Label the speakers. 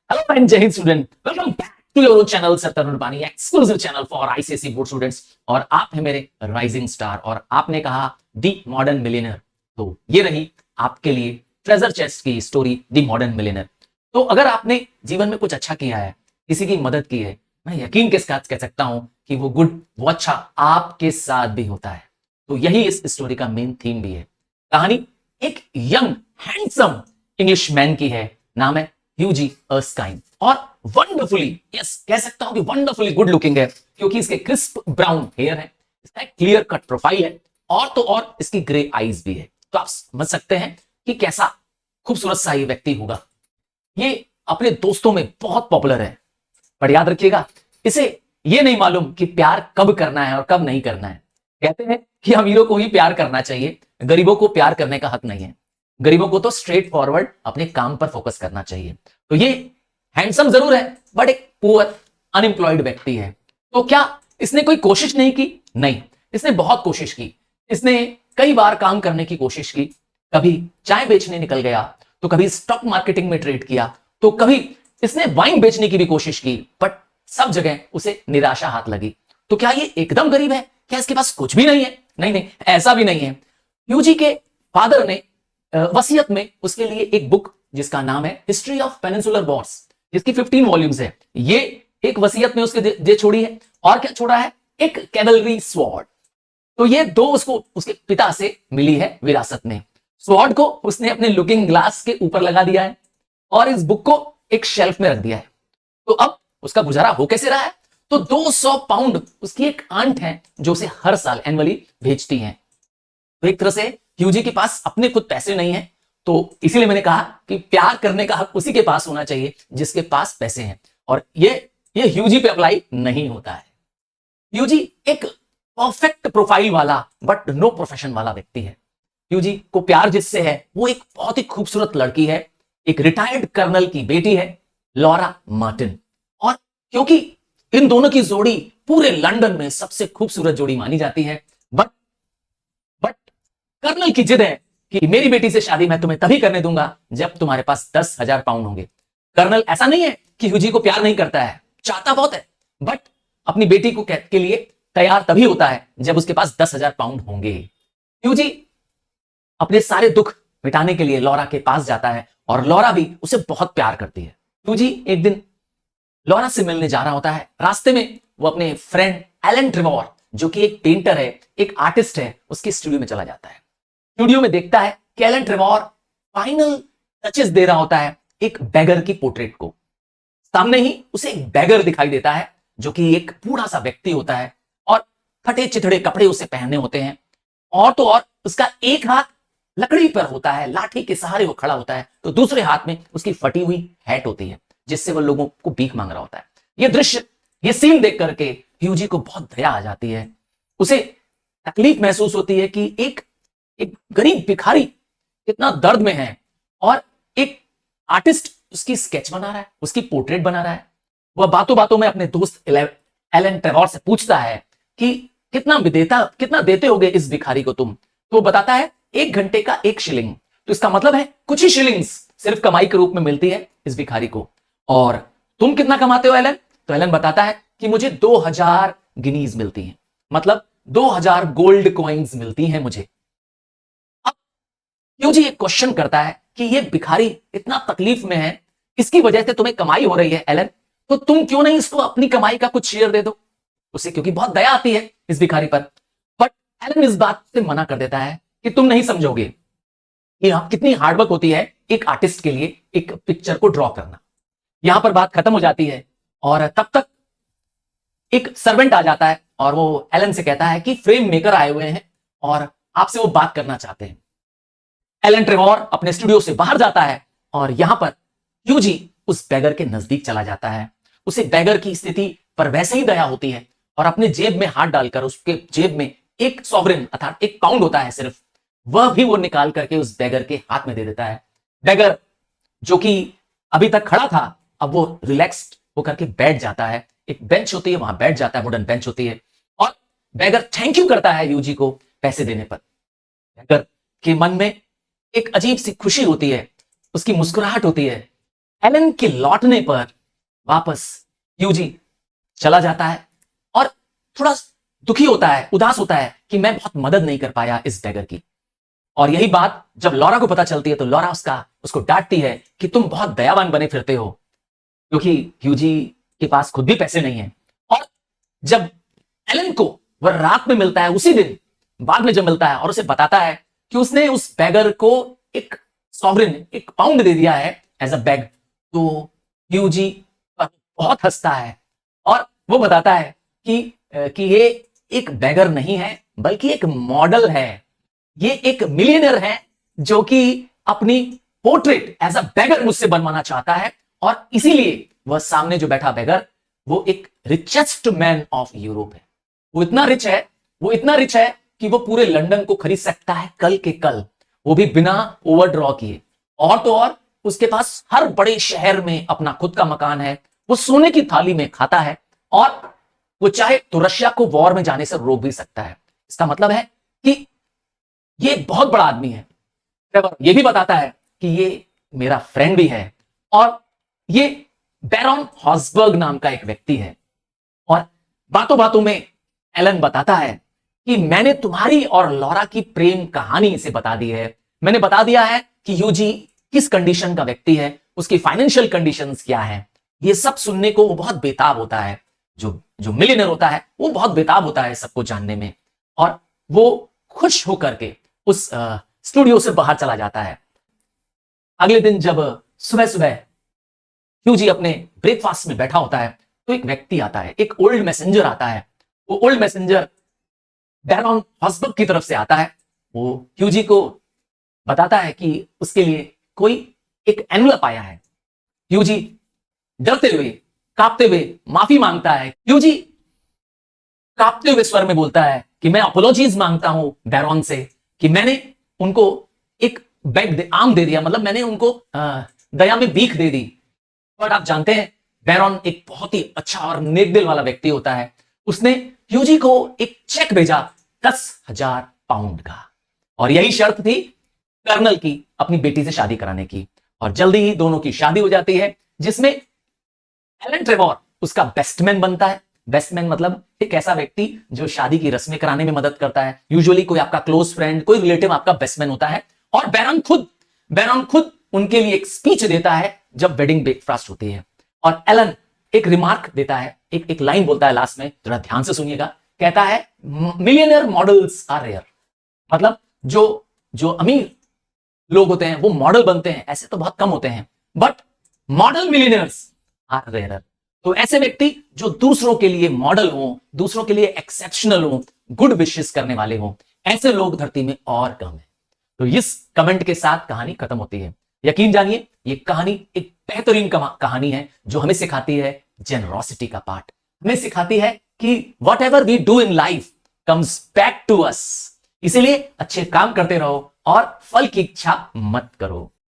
Speaker 1: Hello and Jai Hind student. Welcome back to your own channel सत्तर नुरबानी exclusive channel for ICSE board students. और आप हैं मेरे rising star और आपने कहा दी मॉडर्न मिलियनर, तो ये रही आपके लिए ट्रेजर चेस्ट की स्टोरी दी मॉडर्न मिलियनर। तो अगर आपने जीवन में कुछ अच्छा किया है, किसी की मदद की है, मैं यकीन के साथ कह सकता हूं कि वो अच्छा आपके साथ भी होता है। तो यही इस स्टोरी का मेन थीम भी है। कहानी एक यंग हैंडसम इंग्लिश मैन की है, नाम है ह्यूजी अर्स्काइन और वंडरफुली, यस कह सकता हूं कि वंडरफुली गुड लुकिंग है, क्योंकि इसके क्रिस्प ब्राउन हेयर है, इसका क्लियर कट प्रोफाइल है और तो और इसकी ग्रे आईज भी है। तो आप समझ सकते हैं कि कैसा खूबसूरत सा ये व्यक्ति होगा। ये अपने दोस्तों में बहुत पॉपुलर है, पर याद रखिएगा इसे ये नहीं मालूम कि प्यार कब करना है और कब नहीं करना है। कहते हैं कि अमीरों को ही प्यार करना चाहिए, गरीबों को प्यार करने का हक नहीं है। गरीबों को तो स्ट्रेट फॉरवर्ड अपने काम पर फोकस करना चाहिए। तो ये हैंडसम जरूर है, बट एक पुअर अनएम्प्लॉयड व्यक्ति है। तो क्या इसने कोई कोशिश नहीं की? नहीं, इसने बहुत कोशिश की। इसने कई बार काम करने की कोशिश की। कभी चाय बेचने निकल गया, तो कभी स्टॉक मार्केटिंग में ट्रेड किया, तो कभी इसने वाइन बेचने की भी कोशिश की, बट सब जगह उसे निराशा हाथ लगी। तो क्या ये एकदम गरीब है? क्या इसके पास कुछ भी नहीं है? नहीं नहीं, ऐसा भी नहीं है। ह्यूजी के फादर ने वसीयत में उसके लिए एक बुक जिसका नाम है हिस्ट्री ऑफ पेनिनसुलर वॉर्स, जिसकी 15 वॉल्यूम्स है, ये एक वसीयत में उसके दे छोड़ी है। और क्या छोड़ा है? एक कैवलरी स्वॉर्ड। तो ये दो उसको उसके पिता से मिली है विरासत में। स्वॉर्ड को उसने अपने लुकिंग ग्लास के ऊपर लगा दिया है और इस बुक को एक शेल्फ में रख दिया है। तो अब उसका गुजारा हो कैसे रहा है? तो 200 पाउंड उसकी एक आंट है जो उसे हर साल एनुअली भेजती है। तो एक तरह से ह्यूजी के पास अपने खुद पैसे नहीं है, तो इसीलिए मैंने कहा कि प्यार करने का हक उसी के पास होना चाहिए जिसके पास पैसे हैं। और ये ह्यूजी पे अप्लाई नहीं होता है। ह्यूजी एक परफेक्ट प्रोफाइल वाला बट नो प्रोफेशन वाला व्यक्ति है। ह्यूजी को प्यार जिससे है वो एक बहुत ही खूबसूरत लड़की है, एक रिटायर्ड कर्नल की बेटी है, लॉरा मार्टिन। और क्योंकि इन दोनों की जोड़ी पूरे लंदन में सबसे खूबसूरत जोड़ी मानी जाती है, बट कर्नल की जिद है कि मेरी बेटी से शादी मैं तुम्हें तभी करने दूंगा जब तुम्हारे पास 10,000 पाउंड होंगे। कर्नल ऐसा नहीं है कि ह्यूजी को प्यार नहीं करता है, चाहता बहुत है, बट अपनी बेटी को के लिए तैयार तभी होता है जब उसके पास 10,000 पाउंड होंगे। ह्यूजी अपने सारे दुख मिटाने के लिए लॉरा के पास जाता है और लॉरा भी उसे बहुत प्यार करती है। ह्यूजी एक दिन लॉरा से मिलने जा रहा होता है। रास्ते में वो अपने फ्रेंड एलन ट्रेवोर, जो कि एक पेंटर है, एक आर्टिस्ट है, उसके स्टूडियो में चला जाता है। स्टूडियो में देखता है कि एलन ट्रेवोर फाइनल टचेस दे रहा होता है एक बैगर की पोर्ट्रेट को। सामने ही उसे एक बैगर दिखाई देता है जो कि एक बूढ़ा सा व्यक्ति होता है और फटे चिथड़े कपड़े उसे पहनने होते हैं। और तो और उसका एक हाथ लकड़ी पर होता है, लाठी के सहारे वो खड़ा होता है, तो दूसरे हाथ में उसकी फटी हुई हैट होती है जिससे वो लोगों को भीख मांग रहा होता है। ये दृश्य, ये सीन देख करके ह्यूजी को बहुत दया आ जाती है। उसे तकलीफ महसूस होती है कि एक गरीब भिखारी कितना दर्द में है और एक आर्टिस्ट उसकी स्केच बना रहा है, उसकी पोर्ट्रेट बना रहा है। वह बातों बातों में अपने दोस्त एलन ट्रेवोर से पूछता है कि कितना देते होगे इस भिखारी को तुम? तो वो बताता है 1 घंटे का 1 शिलिंग। तो इसका मतलब है कुछ ही शिलिंग्स सिर्फ कमाई के रूप में मिलती है इस भिखारी को। और तुम कितना कमाते हो एलन? तो एलन बताता है कि मुझे 2000 गिनीज मिलती हैं, मतलब 2000 गोल्ड कॉइन्स मिलती हैं मुझे। ह्यूजी एक क्वेश्चन करता है कि ये भिखारी इतना तकलीफ में है, इसकी वजह से तुम्हें कमाई हो रही है एलन, तो तुम क्यों नहीं इसको अपनी कमाई का कुछ शेयर दे दो? उसे क्योंकि बहुत दया आती है इस भिखारी पर। बट एलन इस बात से मना कर देता है कि तुम नहीं समझोगे कि कितनी हार्डवर्क होती है एक आर्टिस्ट के लिए एक पिक्चर को ड्रॉ करना। यहां पर बात खत्म हो जाती है और तब तक एक सर्वेंट आ जाता है और वो एलन से कहता है कि फ्रेम मेकर आए हुए हैं और आपसे वो बात करना चाहते हैं। एलन ट्रेवोर अपने स्टूडियो से बाहर जाता है और यहां पर ह्यूजी उस बैगर के नजदीक चला जाता है। उसे बैगर की स्थिति पर वैसे ही दया होती है और अपने जेब में हाथ डालकर उसके जेब में एक सॉवरेन अर्थात 1 पाउंड होता है सिर्फ, वह भी वो निकाल करके उस बैगर के हाथ में दे देता है। बैगर जो कि अभी तक खड़ा था, अब वो रिलैक्स्ड होकर के बैठ जाता है। एक बेंच होती है, वहां बैठ जाता है, वुडन बेंच होती है और बैगर थैंक यू करता है ह्यूजी को पैसे देने पर। बैगर के मन में एक अजीब सी खुशी होती है, उसकी मुस्कुराहट होती है। एलन के लौटने पर वापस ह्यूजी चला जाता है और थोड़ा दुखी होता है, उदास होता है कि मैं बहुत मदद नहीं कर पाया इस बेगर की। और यही बात जब लॉरा को पता चलती है तो लॉरा उसको डांटती है कि तुम बहुत दयावान बने फिरते हो, क्योंकि ह्यूजी के पास खुद भी पैसे नहीं है। और जब एलन को वह रात में मिलता है, उसी दिन बाद में जब मिलता है और उसे बताता है कि उसने उस बैगर को एक सॉवरेन, एक पाउंड दे दिया है एज अ बैग, तो ह्यूजी बहुत हंसता है और वो बताता है कि ये एक बैगर नहीं है बल्कि एक मॉडल है, ये एक मिलियनर है जो कि अपनी पोर्ट्रेट एज अ बैगर मुझसे बनवाना चाहता है, और इसीलिए वह सामने जो बैठा बैगर वो एक रिचेस्ट मैन ऑफ यूरोप है। वो इतना रिच है कि वो पूरे लंदन को खरीद सकता है कल के कल, वो भी बिना ओवरड्रॉ किए। और तो और उसके पास हर बड़े शहर में अपना खुद का मकान है, वो सोने की थाली में खाता है, और वो चाहे तो रशिया को वॉर में जाने से रोक भी सकता है। इसका मतलब है कि ये एक बहुत बड़ा आदमी है। ट्रेवर ये भी बताता है कि ये मेरा फ्रेंड भी है, और ये बैरन हॉसबर्ग नाम का एक व्यक्ति है। और बातों बातों में एलन बताता है कि मैंने तुम्हारी और लॉरा की प्रेम कहानी इसे बता दी है, मैंने बता दिया है कि ह्यूजी किस कंडीशन का व्यक्ति है, उसकी फाइनेंशियल कंडीशंस क्या है। ये सब सुनने को वो बहुत बेताब होता है, जो मिलियनर होता है वो बहुत बेताब होता है सबको जानने में, और वो खुश होकर के उस स्टूडियो से बाहर चला जाता है। अगले दिन जब सुबह सुबह ह्यूजी अपने ब्रेकफास्ट में बैठा होता है तो एक व्यक्ति आता है, एक ओल्ड मैसेंजर आता है। वो ओल्ड मैसेंजर बैरन हॉसबर्ग की तरफ से आता है। वो ह्यूजी को बताता है कि उसके लिए कोई एक एनवलप आया है। ह्यूजी डरते हुए, कांपते हुए माफी मांगता है। ह्यूजी कांपते हुए स्वर में बोलता है कि मैं अपोलॉजीज मांगता हूं बैरन से कि मैंने उनको एक बैग आम दे दिया, मतलब मैंने उनको दया में भीख दे दी। बट आप जानते हैं बैरन एक बहुत ही अच्छा और नेक दिल वाला व्यक्ति होता है। उसने ह्यूजी को एक चेक भेजा 10,000 पाउंड का, और यही शर्त थी कर्नल की अपनी बेटी से शादी कराने की। और जल्दी ही दोनों की शादी हो जाती है, जिसमें एलन ट्रेवोर उसका बेस्टमैन बनता है। बेस्टमैन मतलब एक ऐसा व्यक्ति जो शादी की रस्में कराने में मदद करता है। यूजुअली कोई आपका क्लोज फ्रेंड, कोई रिलेटिव आपका बेस्टमैन होता है। और बैरन खुद उनके लिए एक स्पीच देता है जब वेडिंग ब्रेकफास्ट होती है। और एलन एक रिमार्क देता है, एक लाइन बोलता है लास्ट में, जरा ध्यान से सुनिएगा। कहता है मिलियनर मॉडल्स आर रेयर, मतलब जो अमीर लोग होते हैं वो मॉडल बनते हैं, ऐसे तो बहुत कम होते हैं, but model millionaires are rare. तो ऐसे व्यक्ति जो दूसरों के लिए मॉडल हो, दूसरों के लिए एक्सेप्शनल हो, गुड विशेस करने वाले हो, ऐसे लोग धरती में और कम है। तो इस कमेंट के साथ कहानी खत्म होती है। यकीन जानिए ये कहानी एक बेहतरीन कहानी है जो हमें सिखाती है जेनरोसिटी का पार्ट। हमें सिखाती है कि whatever we do in life comes back to us. इसीलिए अच्छे काम करते रहो और फल की इच्छा मत करो।